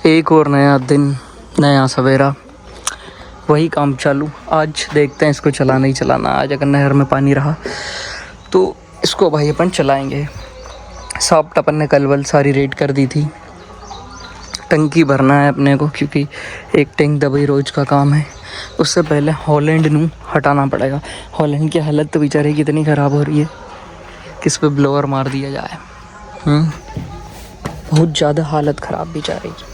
एक और नया दिन, नया सवेरा, वही काम चालू। आज देखते हैं इसको चलाना ही चलाना। आज अगर नहर में पानी रहा तो इसको भाई अपन चलाएंगे। सॉफ्ट अपन ने कल वल सारी रेड कर दी थी। टंकी भरना है अपने को, क्योंकि एक टैंक दवाई रोज़ का काम है। उससे पहले हॉलैंड नू हटाना पड़ेगा। हॉलैंड की हालत तो बेचारे की इतनी ख़राब हो रही है, किस पे ब्लोअर मार दिया जाए। बहुत ज़्यादा हालत ख़राब बेचारे की।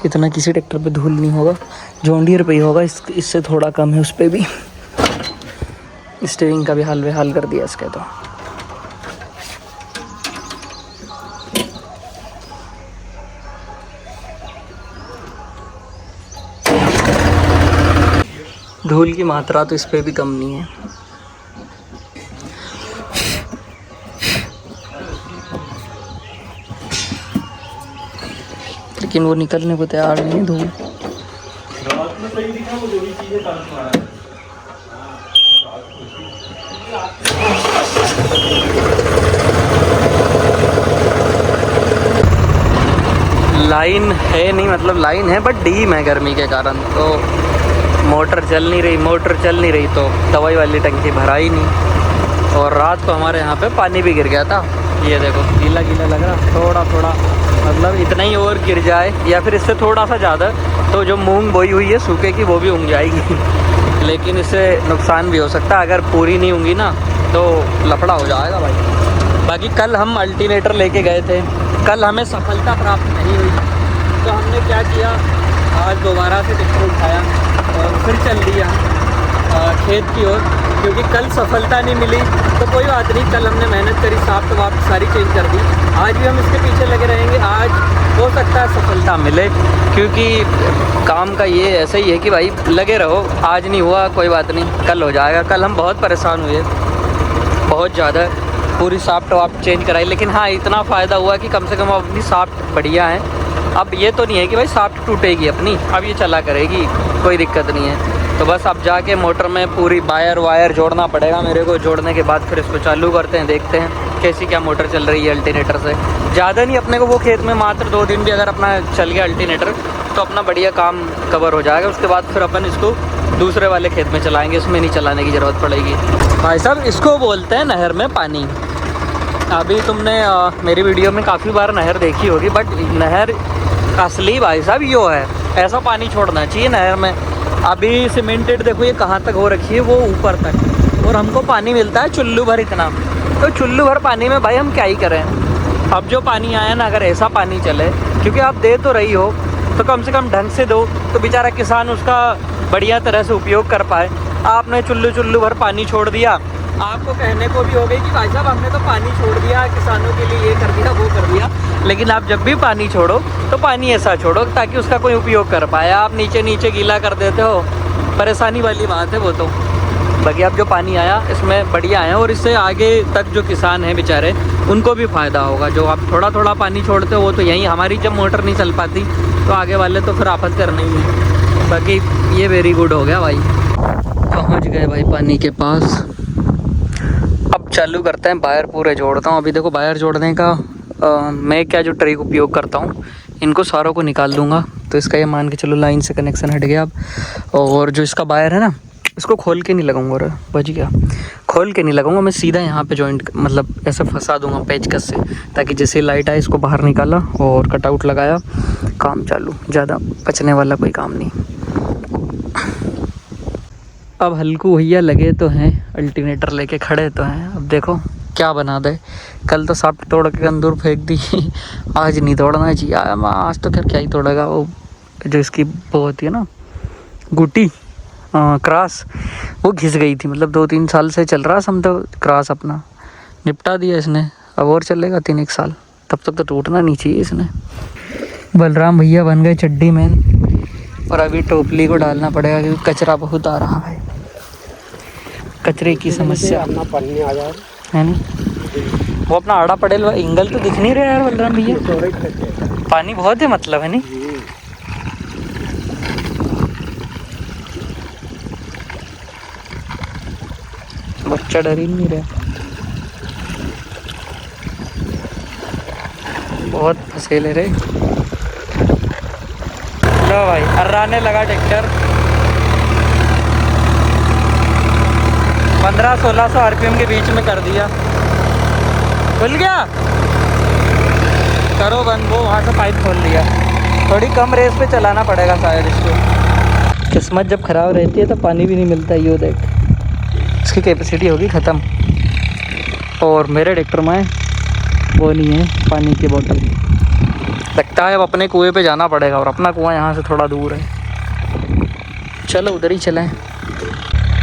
इतना किसी ट्रैक्टर पे धूल नहीं होगा, जॉन डियर पे ही होगा। इससे थोड़ा कम है, उस पर भी। स्टीयरिंग का भी हाल बेहाल कर दिया इसके तो। धूल की मात्रा तो इस पे भी कम नहीं है। लेकिन वो निकलने को तैयार नहीं है धूल। रात में सही दिखा, वो जो भी चीजें लाइन है नहीं, मतलब लाइन है बट डीम है गर्मी के कारण, तो मोटर चल नहीं रही तो दवाई वाली टंकी भरा ही नहीं। और रात को हमारे यहाँ पे पानी भी गिर गया था। ये देखो गीला गीला लग रहा, थोड़ा थोड़ा, मतलब इतना ही और गिर जाए या फिर इससे थोड़ा सा ज़्यादा तो जो मूंग बोई हुई है सूखे की वो भी उग जाएगी। लेकिन इससे नुकसान भी हो सकता है। अगर पूरी नहीं होंगी ना तो लफड़ा हो जाएगा भाई। बाकी कल हम अल्टरनेटर लेके गए थे, कल हमें सफलता प्राप्त नहीं हुई, तो हमने क्या किया, आज दोबारा से ट्रैक्टर उठाया और फिर चल दिया खेत की ओर। क्योंकि कल सफलता नहीं मिली तो कोई बात नहीं, कल हमने मेहनत करी, साफ वाप सारी चेंज कर दी। आज भी हम इसके पीछे लगे रहेंगे। आज हो सकता है सफलता मिले, क्योंकि काम का ये ऐसा ही है कि भाई लगे रहो। आज नहीं हुआ कोई बात नहीं, कल हो जाएगा। कल हम बहुत परेशान हुए, बहुत ज़्यादा, पूरी साफ्ट वाप चेंज कराई। लेकिन हाँ, इतना फ़ायदा हुआ कि कम से कम अपनी साफ्ट बढ़िया है। अब ये तो नहीं है कि भाई साफ्ट टूटेगी अपनी, अब ये चला करेगी, कोई दिक्कत नहीं है। तो बस अब जाके मोटर में पूरी वायर जोड़ना पड़ेगा मेरे को। जोड़ने के बाद फिर इसको चालू करते हैं, देखते हैं कैसी क्या मोटर चल रही है अल्टरनेटर से। ज़्यादा नहीं अपने को वो खेत में, मात्र 2 दिन भी अगर अपना चल गया अल्टरनेटर तो अपना बढ़िया काम कवर हो जाएगा। उसके बाद फिर अपन इसको दूसरे वाले खेत में चलाएँगे, इसमें नहीं चलाने की ज़रूरत पड़ेगी। भाई साहब, इसको बोलते हैं नहर में पानी। अभी तुमने मेरी वीडियो में काफ़ी बार नहर देखी होगी, बट नहर असली भाई साहब यो है। ऐसा पानी छोड़ना चाहिए नहर में। अभी सीमेंटेड देखो ये कहाँ तक हो रखी है, वो ऊपर तक, और हमको पानी मिलता है चुल्लू भर इतना। तो चुल्लू भर पानी में भाई हम क्या ही करें। अब जो पानी आया ना, अगर ऐसा पानी चले, क्योंकि आप दे तो रही हो तो कम से कम ढंग से दो, तो बेचारा किसान उसका बढ़िया तरह से उपयोग कर पाए। आपने चुल्लू भर पानी छोड़ दिया, आपको कहने को भी हो गई कि भाई साहब हमने तो पानी छोड़ दिया किसानों के लिए, ये कर दिया वो कर दिया। लेकिन आप जब भी पानी छोड़ो तो पानी ऐसा छोड़ो ताकि उसका कोई उपयोग कर पाए। आप नीचे नीचे गीला कर देते हो, परेशानी वाली बात है वो तो। बाकी अब जो पानी आया इसमें बढ़िया है, और इससे आगे तक जो किसान हैं बेचारे, उनको भी फ़ायदा होगा। जो आप थोड़ा थोड़ा पानी छोड़ते हो वो तो यहीं, हमारी जब मोटर नहीं चल पाती तो आगे वाले तो फिर आफत करना ही है। बाकी ये वेरी गुड हो गया भाई। पहुँच गए भाई पानी के पास। अब चालू करते हैं, वायर पूरे जोड़ता हूँ। अभी देखो वायर जोड़ने का मैं क्या जो ट्रिक उपयोग करता हूँ, इनको सारों को निकाल दूंगा। तो इसका ये मान के चलो लाइन से कनेक्शन हट गया अब। और जो इसका वायर है ना, इसको खोल के नहीं लगाऊंगा, और बच गया, खोल के नहीं लगाऊंगा मैं, सीधा यहाँ पे जॉइंट मतलब ऐसे फंसा दूंगा पेचकस से, ताकि जैसे लाइट आए इसको बाहर निकाला और कटआउट लगाया, काम चालू। ज़्यादा बचने वाला कोई काम नहीं। अब हल्कू भैया लगे तो हैं, अल्टरनेटर लेके खड़े तो हैं। अब देखो क्या बना दे। कल तो साफ्ट तोड़ के अंदूर फेंक दी, आज नहीं तोड़ना चाहिए। आज तो खैर क्या ही तोड़ेगा, वो जो इसकी वो होती है ना गुटी, क्रास, वो घिस गई थी। मतलब 2-3 साल से चल रहा समझो क्रास, अपना निपटा दिया इसने। अब और चलेगा 3-1 साल, तब तक तो टूटना नहीं चाहिए इसने। बलराम भैया बन गए चड्डी मैन, और अभी टोपली को डालना पड़ेगा क्योंकि कचरा बहुत आ रहा है। कचरे की समस्या है ना। वो अपना आड़ा पड़े इंगल तो दिख नहीं रहा यार बलराम भैया, पानी बहुत है मतलब, है नहीं। बच्चा डर ही नहीं रहा, बहुत फसेले रे। लो भाई अर्राने लगा ट्रैक्टर। 1500-1600 RPM के बीच में कर दिया। खुल गया, करो बंद। वो वहाँ से पाइप खोल लिया। थोड़ी कम रेस पे चलाना पड़ेगा शायद इसको। किस्मत जब ख़राब रहती है तो पानी भी नहीं मिलता। ये देख, इसकी कैपेसिटी होगी ख़त्म। और मेरे ट्रैक्टर में वो नहीं है पानी की बोतल। लगता है अब अपने कुएं पे जाना पड़ेगा, और अपना कुआं यहाँ से थोड़ा दूर है। चलो उधर ही चलें।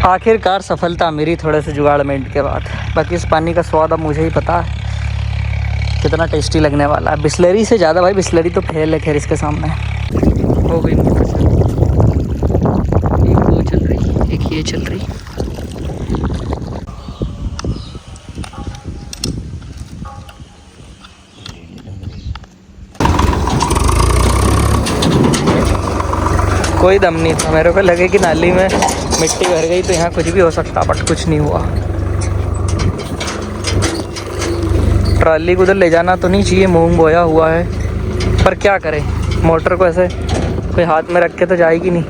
आखिरकार सफलता मेरी थोड़े से जुगाड़मेंट के बाद। बाकी इस पानी का स्वाद अब मुझे ही पता है कितना टेस्टी लगने वाला है। बिस्लरी से ज़्यादा भाई, बिस्लरी तो फेल है खैर इसके सामने। हो गई मोटर चल, एक वो चल रही, एक ये चल रही। कोई दम नहीं था। मेरे को लगे कि नाली में मिट्टी भर गई तो यहाँ कुछ भी हो सकता, बट कुछ नहीं हुआ। ट्रॉली को उधर ले जाना तो नहीं चाहिए, मूंग बोया हुआ है, पर क्या करें, मोटर को ऐसे कोई हाथ में रख के तो जाएगी नहीं,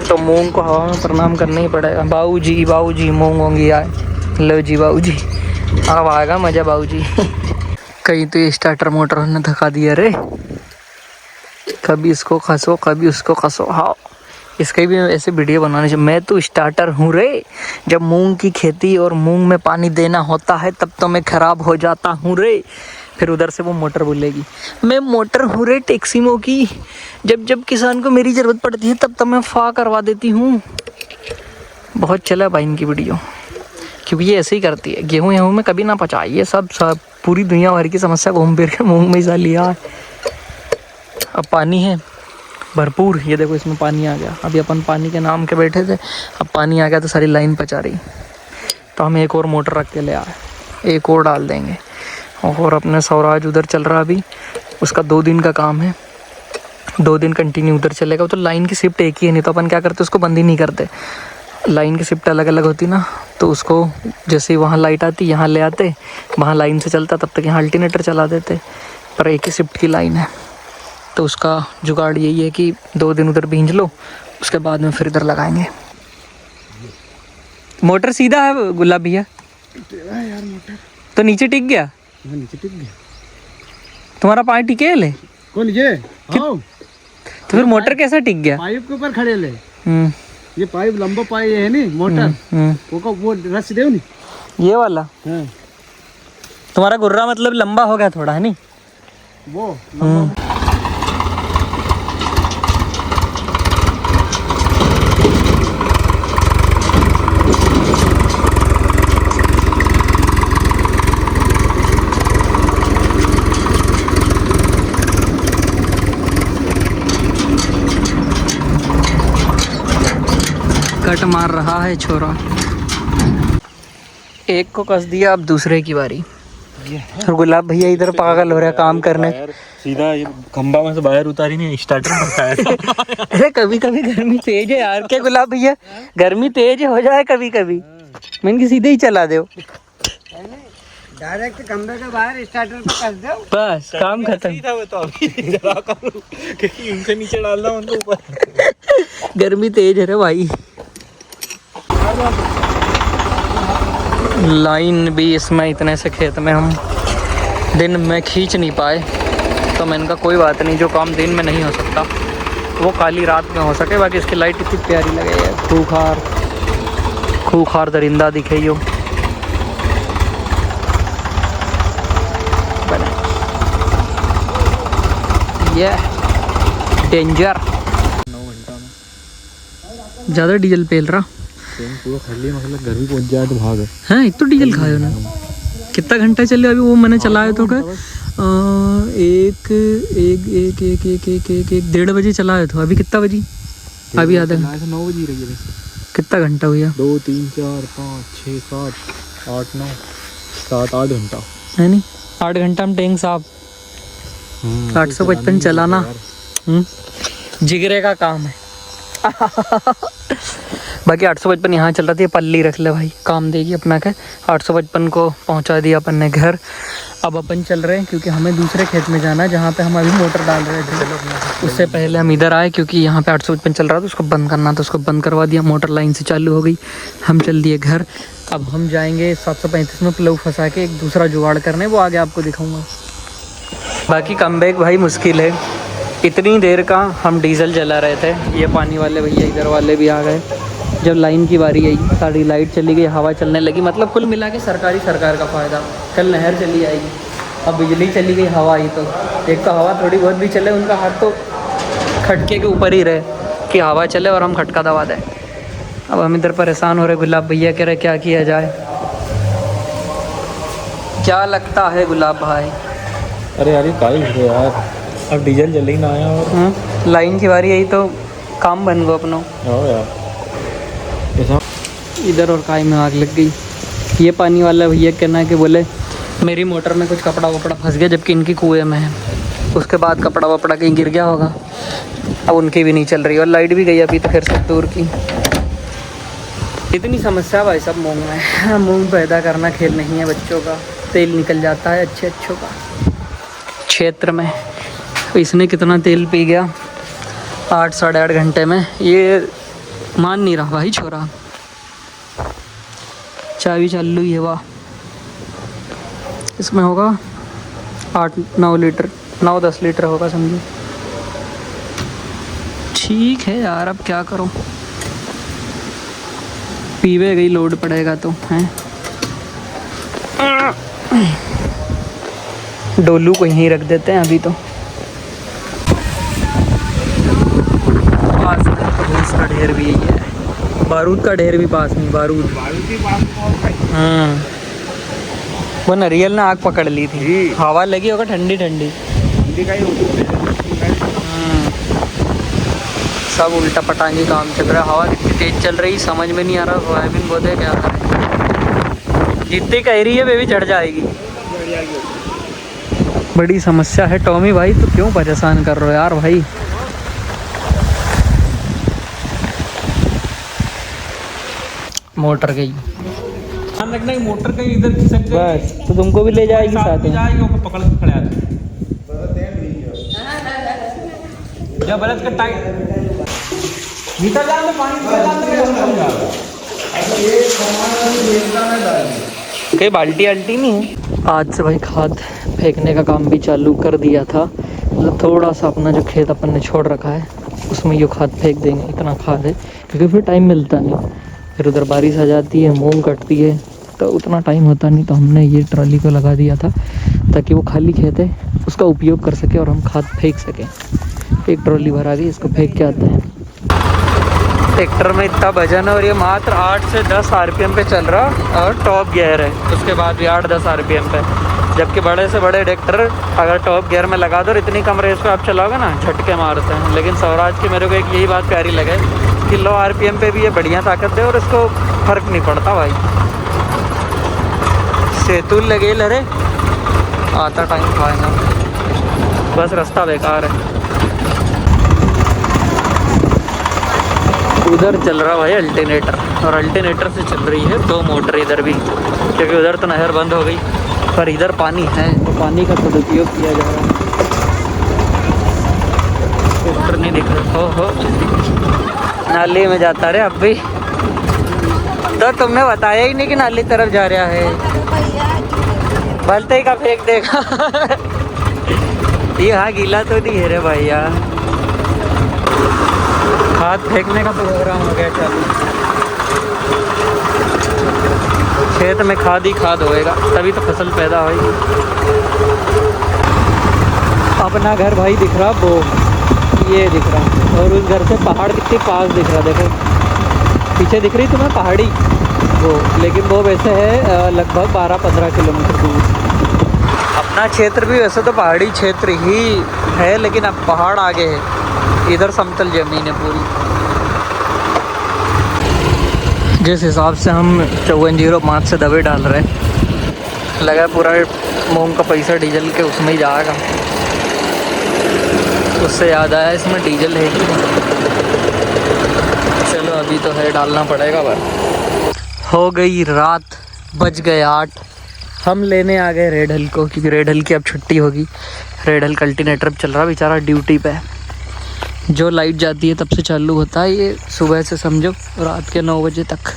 तो मूंग को हवा में प्रणाम करना ही पड़ेगा। बाबूजी मूंग होंगी आए। लो जी बाबूजी, अब आएगा मज़ा बाबूजी। कहीं तो ये स्टार्टर मोटर ने धक्का दिया रे। कभी इसको खसो कभी उसको खसो। हाँ, इसके भी ऐसे वीडियो बनाने चाहिए। मैं तो स्टार्टर हूँ रे, जब मूंग की खेती और मूंग में पानी देना होता है तब तो मैं ख़राब हो जाता हूँ रे। फिर उधर से वो मोटर बोलेगी, मैं मोटर हूँ रे टेक्सिमो की, जब किसान को मेरी ज़रूरत पड़ती है तब तो मैं फा करवा देती हूँ। बहुत चला भाई इनकी वीडियो, क्योंकि ये ऐसे ही करती है। गेहूँ में कभी ना पचा, ये सब पूरी दुनिया भर की समस्या घूम फिर के मूँग में ही सा लिया है। अब पानी है भरपूर, ये देखो इसमें पानी आ गया। अभी अपन पानी के नाम के बैठे थे, अब पानी आ गया तो सारी लाइन पचा रही। तो हम एक और मोटर रख के ले आए, एक और डाल देंगे। और अपने स्वराज उधर चल रहा अभी, उसका 2 दिन का काम है, 2 दिन कंटिन्यू उधर चलेगा। तो लाइन की शिफ्ट एक ही है, नहीं तो अपन क्या करते उसको बंद ही नहीं करते। लाइन की शिफ्ट अलग अलग होती ना, तो उसको जैसे वहाँ लाइट आती यहाँ ले आते, वहाँ लाइन से चलता तब तक यहाँ अल्टरनेटर चला देते। पर एक ही शिफ्ट की लाइन है, तो उसका जुगाड़ यही है कि 2 दिन उधर भींज लो, उसके बाद में फिर इधर लगाएंगे। मोटर सीधा है गुलाब भैया यार, मोटर तो नीचे टिक गया। नीचे टिक गया तुम्हारा पानी टिके ले कौन ये? तो फिर मोटर कैसा टिक गया? पाइप के ऊपर खड़े ले। ये पाइप लंबा पाइप है नी मोटर, वो रस दे नी ये वाला। तुम्हारा गुर्रा मतलब लंबा हो गया थोड़ा है नी वो। कट मार रहा है छोरा। एक को कस दिया, अब दूसरे की बारी। और गुलाब भैया इधर पागल हो रहा है काम करने। सीधा ये खंबा में से बाहर उतारी नहीं, स्टार्टर फंसाया था। अरे कभी कभी गर्मी तेज है यार, क्या गुलाब भैया, गर्मी तेज हो जाए कभी कभी, मैं इनकी सीधे ही चला दो, डायरेक्ट खंबे के बाहर स्टार्टर पे कस दो, बस काम खत्म। क्योंकि उनसे नीचे डालना उनको ऊपर। गर्मी तेज है रे भाई। लाइन भी इसमें इतने से खेत में हम दिन में खींच नहीं पाए, तो मैंने कहा कोई बात नहीं, जो काम दिन में नहीं हो सकता वो काली रात में हो सके। बाकी इसकी लाइट इतनी प्यारी लगे है, खूखार दरिंदा दिखे यो। ये डेंजर। 9 घंटा में ज़्यादा डीजल पेल रहा पूरा खाली, मतलब घर भी पहुंच जाए तो भाग है। एक तो डीजल खाए ना, कितना घंटा चले अभी वो मैंने चलाया तो क्या 1:30 बजे चलाया था। अभी कितना बजी? अभी आधा 9 बजे रही है। कितना घंटा हुआ? 2 3 4 5 6 7 8 9 7 8 घंटा है नहीं। 8 घंटा में टैंक साहब 855 चलाना जिगरे का काम है। बाकी 855 यहाँ चल रहा था, ये पल्ली रख ले भाई, काम देगी अपना के। 855 को पहुँचा दिया अपन ने घर। अब अपन चल रहे हैं क्योंकि हमें दूसरे खेत में जाना है जहाँ पे हम अभी मोटर डाल रहे थे। उससे पहले हम इधर आए क्योंकि यहाँ पे 855 चल रहा था, उसको बंद करना था, उसको बंद करवा दिया। मोटर लाइन से चालू हो गई, हम चल दिए घर। अब हम जाएंगे 735 में प्लग फंसा के एक दूसरा जुगाड़ करने, वो आगे आपको दिखाऊंगा। बाकी कमबैक भाई मुश्किल है। इतनी देर का हम डीजल जला रहे थे, ये पानी वाले भैया इधर वाले भी आ गए। जब लाइन की बारी आई सारी लाइट चली गई, हवा चलने लगी। मतलब कुल मिला के सरकार का फ़ायदा। कल नहर चली आएगी, अब बिजली चली गई, हवा आई तो एक तो हवा थोड़ी बहुत भी चले, उनका हाथ तो खटके के ऊपर ही रहे कि हवा चले और हम खटका दबा दें। अब हम इधर परेशान हो रहे। गुलाब भैया कह रहे क्या किया जाए। क्या लगता है गुलाब भाई? अरे यार ये यार, अब डीजल जल ही ना आया और लाइन की बारी आई तो काम बन गो अपनों। यार इधर और काय में आग लग गई। ये पानी वाला भैया कहना है कि बोले मेरी मोटर में कुछ कपड़ा वपड़ा फंस गया, जबकि इनकी कुएं में है। उसके बाद कपड़ा वपड़ा कहीं गिर गया होगा। अब उनकी भी नहीं चल रही और लाइट भी गई अभी तो फिर से दूर की। इतनी समस्या भाई सब मूंग में। मूंग पैदा करना खेल नहीं है बच्चों का। तेल निकल जाता है अच्छों का क्षेत्र में। इसने कितना तेल पी गया 8 साढ़े 8 घंटे में, ये मान नहीं रहा भाई छोरा। चाबी चालू ही है वाह। इसमें होगा 8-9 लीटर, 9-10 लीटर होगा समझो। ठीक है यार, अब क्या करो, पीवे गई लोड पड़ेगा तो हैं। डोलू को यहीं रख देते हैं अभी तो। पास में तो भूस का ढेर भी यही है, बारूद का ढेर भी पास में। बारूद भी पास में। वो नरियल ने आग पकड़ ली थी, हवा लगी होगा ठंडी ठंडी। सब उल्टा पटांगी काम चल रहा है। हवा कितनी तेज चल रही समझ में नहीं आ रहा। सोयाबीन बोते क्या करें, जितनी कह रही है वे भी चढ़ जाएगी। बड़ी समस्या है। टॉमी भाई तो क्यों परेशान कर रहे हो यार भाई। मोटर गई, ध्यान रखना कि मोटर कहीं इधर खिसक जाए बस तो तुमको भी ले जाएगी साथ में। जाएगी वो पकड़ के खड़े आते जब बरस का टाइट भीतर जाने पानी कई बाल्टी आल्टी नहीं है। आज से भाई खाद फेंकने का काम भी चालू कर दिया था। मतलब थोड़ा सा अपना जो खेत अपन ने छोड़ रखा है उसमें ये खाद फेंक देंगे। इतना खाद है क्योंकि फिर टाइम मिलता नहीं। फिर उधर बारिश आ जाती है, मूंग कटती है, तो उतना टाइम होता नहीं। तो हमने ये ट्रॉली को लगा दिया था ताकि वो खाली खेत है उसका उपयोग कर सके और हम खाद फेंक सकें। एक ट्रॉली भरा गई, इसको फेंक के आते हैं। ट्रैक्टर में इतना वजन है और ये मात्र 8 से 10 RPM पे चल रहा और टॉप गियर है। उसके बाद भी 8-10 RPM पे, जबकि बड़े से बड़े ट्रैक्टर अगर टॉप गियर में लगा दो और इतनी कम रेस पे आप चलाओगे ना, झटके मारते हैं। लेकिन स्वराज की मेरे को एक यही बात प्यारी लगे कि लो RPM पे भी ये बढ़िया ताकत है और इसको फ़र्क नहीं पड़ता भाई। सेतुल लगे लरे आता टाइम खाएगा, बस रास्ता बेकार है। उधर चल रहा भाई अल्टरनेटर, और अल्टरनेटर से चल रही है 2 मोटर इधर भी, क्योंकि उधर तो नहर बंद हो गई पर इधर पानी है तो पानी का सदुपयोग किया जा रहा है। ट्रैक्टर नहीं दिख रहा हो नाली में जाता रहे। अब भी तो तुमने बताया ही नहीं कि नाली तरफ जा रहा है। बलते ही का फेंक देगा। ये हाँ गीला तो नहीं है रे भैया। खाद फेंकने का प्रोग्राम हो गया चालू। खेत में खाद ही खाद होएगा तभी तो फसल पैदा होगी। अपना घर भाई दिख रहा वो, ये दिख रहा, और उस घर से पहाड़ कितने पास दिख रहा। देखो पीछे दिख रही तुम्हें पहाड़ी वो, लेकिन वो वैसे है लगभग 12-15 किलोमीटर दूर। अपना क्षेत्र भी वैसे तो पहाड़ी क्षेत्र ही है, लेकिन अब पहाड़ आगे है। इधर समतल ज़मीन है पूरी। जिस हिसाब से हम 5405 से दबे डाल रहे हैं, लगा पूरा मूंग का पैसा डीजल के उसमें ही जाएगा। उससे याद आया इसमें डीजल है कि चलो अभी तो है डालना पड़ेगा। बस हो गई रात, बज गए 8 हम लेने आ गए रेड हिल को, क्योंकि रेड हिल की अब छुट्टी होगी। रेड हिल कल्टीनेटर चल रहा, बेचारा ड्यूटी पे है। जो लाइट जाती है तब से चालू होता है ये, सुबह से समझो रात के 9 बजे तक।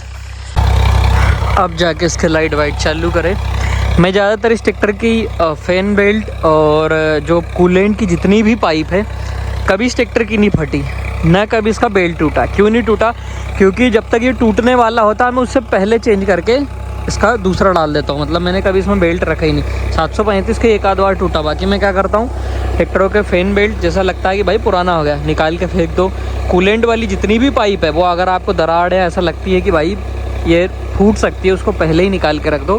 अब जाके इसके लाइट वाइट चालू करें। मैं ज़्यादातर इस ट्रैक्टर की फैन बेल्ट और जो कूलेंट की जितनी भी पाइप है, कभी इस ट्रैक्टर की नहीं फटी, ना कभी इसका बेल्ट टूटा। क्यों नहीं टूटा? क्योंकि जब तक ये टूटने वाला होता है मैं उससे पहले चेंज करके इसका दूसरा डाल देता हूँ। मतलब मैंने कभी इसमें बेल्ट रखा ही नहीं। 735 के एक आध बार टूटा, बाकी मैं क्या करता हूँ, ट्रैक्टरों के फैन बेल्ट जैसा लगता है कि भाई पुराना हो गया, निकाल के फेंक दो। कूलेंट वाली जितनी भी पाइप है वो अगर आपको दरार है, ऐसा लगती है कि भाई ये फूट सकती है, उसको पहले ही निकाल के रख दो।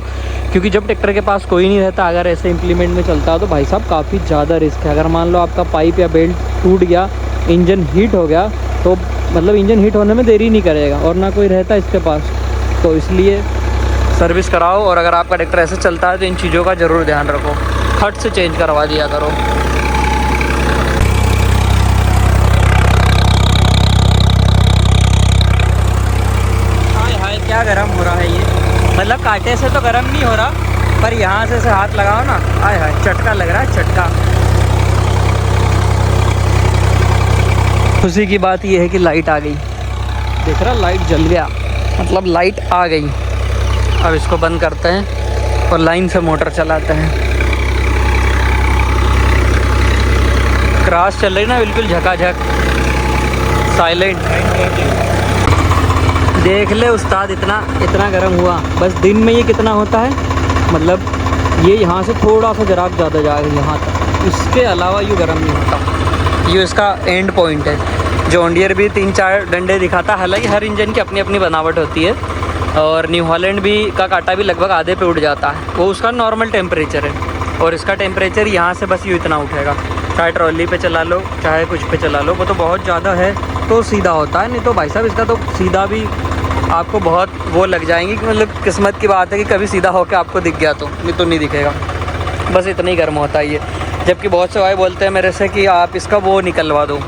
क्योंकि जब ट्रैक्टर के पास कोई नहीं रहता, अगर ऐसे इम्प्लीमेंट में चलता है तो भाई साहब काफ़ी ज़्यादा रिस्क है। अगर मान लो आपका पाइप या बेल्ट टूट गया, इंजन हीट हो गया, तो मतलब इंजन हीट होने में देरी नहीं करेगा और ना कोई रहता इसके पास। तो इसलिए सर्विस कराओ, और अगर आपका ट्रैक्टर ऐसे चलता है तो इन चीज़ों का ज़रूर ध्यान रखो, फट से चेंज करवा दिया करो। हाय हाय क्या गर्म हो रहा है ये, मतलब कांटे से तो गर्म नहीं हो रहा, पर यहाँ से हाथ लगाओ ना, हाय हाय चटका लग रहा है, चटका। खुशी की बात यह है कि लाइट आ गई, देख रहा लाइट जल गया, मतलब लाइट आ गई। अब इसको बंद करते हैं और लाइन से मोटर चलाते हैं। क्रॉस चल रही ना बिल्कुल झकाझक, साइलेंट। देख ले उस्ताद, इतना गर्म हुआ। बस दिन में ये कितना होता है, मतलब ये यहाँ से थोड़ा सा जराब ज़्यादा जाएगा यहाँ तक, इसके अलावा ये गर्म नहीं होता। ये इसका एंड पॉइंट है। जॉन डियर भी 3-4 डंडे दिखाता, हालांकि हर इंजन की अपनी अपनी बनावट होती है, और न्यू हॉलैंड भी का कांटा भी लगभग आधे पे उठ जाता है। वो उसका नॉर्मल टेम्परेचर है, और इसका टेम्परेचर यहाँ से बस यूँ इतना उठेगा। चाहे ट्रॉली पे चला लो, चाहे कुछ पे चला लो, वो तो बहुत ज़्यादा है तो सीधा होता है, नहीं तो भाई साहब इसका तो सीधा भी आपको बहुत वो लग जाएंगी कि मतलब किस्मत की बात है कि कभी सीधा होकर आपको दिख गया तो, नहीं तो नहीं दिखेगा। बस इतना ही गर्म होता है ये। जबकि बहुत से भाई बोलते हैं मेरे से कि आप इसका वो निकलवा दो,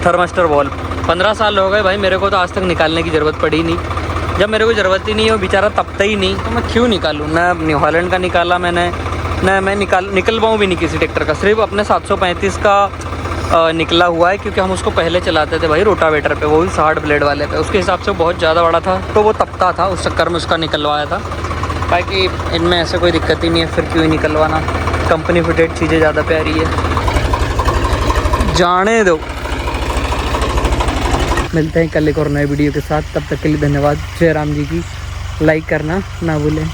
थर्मिस्टर वॉल्व। 15 साल हो गए भाई, मेरे को तो आज तक निकालने की ज़रूरत पड़ी नहीं। जब मेरे को ज़रूरत ही नहीं है, बेचारा तपता ही नहीं, तो मैं क्यों निकालूँ। ना न्यू हॉलैंड का निकाला मैंने, ना मैं निकलवाऊँ भी नहीं किसी ट्रैक्टर का। सिर्फ अपने 735 का निकला हुआ है, क्योंकि हम उसको पहले चलाते थे भाई रोटावेटर पे, वो भी 60 ब्लेड वाले पे। उसके हिसाब से बहुत ज़्यादा बड़ा था तो वो तपता था, उस चक्कर में उसका निकलवाया था। बाकी इनमें ऐसे कोई दिक्कत ही नहीं है, फिर क्यों ही निकलवाना। कंपनी फिटेड चीज़ें ज़्यादा प्यारी है, जाने दो। मिलते हैं कल एक और नए वीडियो के साथ, तब तक के लिए धन्यवाद। जय राम जी की, लाइक करना ना भूलें।